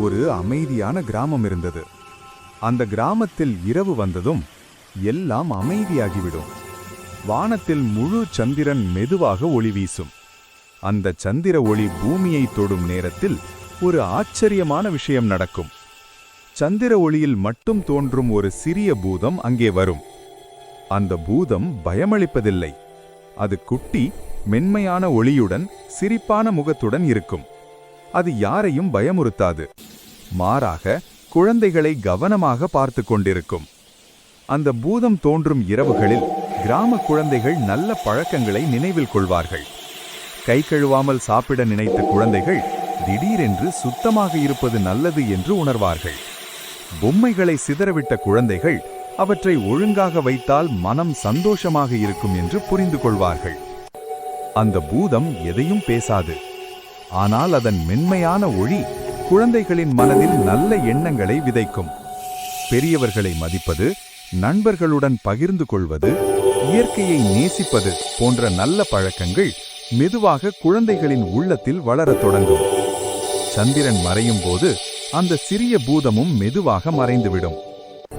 ஒரு அமைதியான கிராமம் இருந்தது. அந்த கிராமத்தில் இரவு வந்ததும் எல்லாம் அமைதியாகிவிடும். வானத்தில் முழு சந்திரன் மெதுவாக ஒளி வீசும். அந்த சந்திர ஒளி பூமியை தொடும் நேரத்தில் ஒரு ஆச்சரியமான விஷயம் நடக்கும். சந்திர ஒளியில் மட்டும் தோன்றும் ஒரு சிறிய பூதம் அங்கே வரும். அந்த பூதம் பயமளிப்பதில்லை. அது குட்டி, மென்மையான ஒளியுடன் சிரிப்பான முகத்துடன் இருக்கும். அது யாரையும் பயமுறுத்தாது. மாறாக குழந்தைகளை கவனமாக பார்த்து கொண்டிருக்கும். அந்த பூதம் தோன்றும் இரவுகளில் கிராம குழந்தைகள் நல்ல பழக்கங்களை நினைவில் கொள்வார்கள். கை கழுவாமல் சாப்பிட நினைத்த குழந்தைகள் திடீரென்று சுத்தமாக இருப்பது நல்லது என்று உணர்வார்கள். பொம்மைகளை சிதறவிட்ட குழந்தைகள் அவற்றை ஒழுங்காக வைத்தால் மனம் சந்தோஷமாக இருக்கும் என்று புரிந்து கொள்வார்கள். அந்த பூதம் எதையும் பேசாது. ஆனால் அதன் மென்மையான ஒளி குழந்தைகளின் மனதில் நல்ல எண்ணங்களை விதைக்கும். பெரியவர்களை மதிப்பது, நண்பர்களுடன் பகிர்ந்து கொள்வது, இயற்கையை நேசிப்பது போன்ற நல்ல பழக்கங்கள் மெதுவாக குழந்தைகளின் உள்ளத்தில் வளரத் தொடங்கும். சந்திரன் மறையும் போது அந்த சிறிய பூதமும் மெதுவாக மறைந்துவிடும்.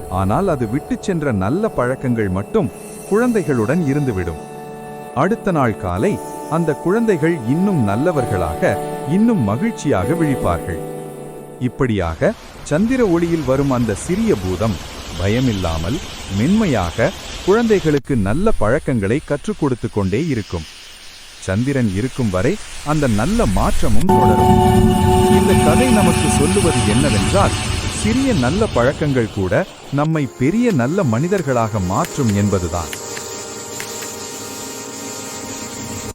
ஆனால் அது விட்டுச் சென்ற நல்ல பழக்கங்கள் மட்டும் குழந்தைகளுடன் இருந்துவிடும். அடுத்த நாள் காலை அந்த குழந்தைகள் இன்னும் நல்லவர்களாக, இன்னும் மகிழ்ச்சியாக விழிப்பார்கள். இப்படியாக சந்திர ஒளியில் வரும் அந்த சிறிய பூதம் பயமில்லாமல் மென்மையாக குழந்தைகளுக்கு நல்ல பழக்கங்களை கற்றுக் கொடுத்து கொண்டே இருக்கும். சந்திரன் இருக்கும் வரை அந்த நல்ல மாற்றமும் தொடரும். இந்த கதை நமக்கு சொல்லுவது என்னவென்றால், சிறிய நல்ல பழக்கங்கள் கூட நம்மை பெரிய நல்ல மனிதர்களாக மாற்றும் என்பதுதான்.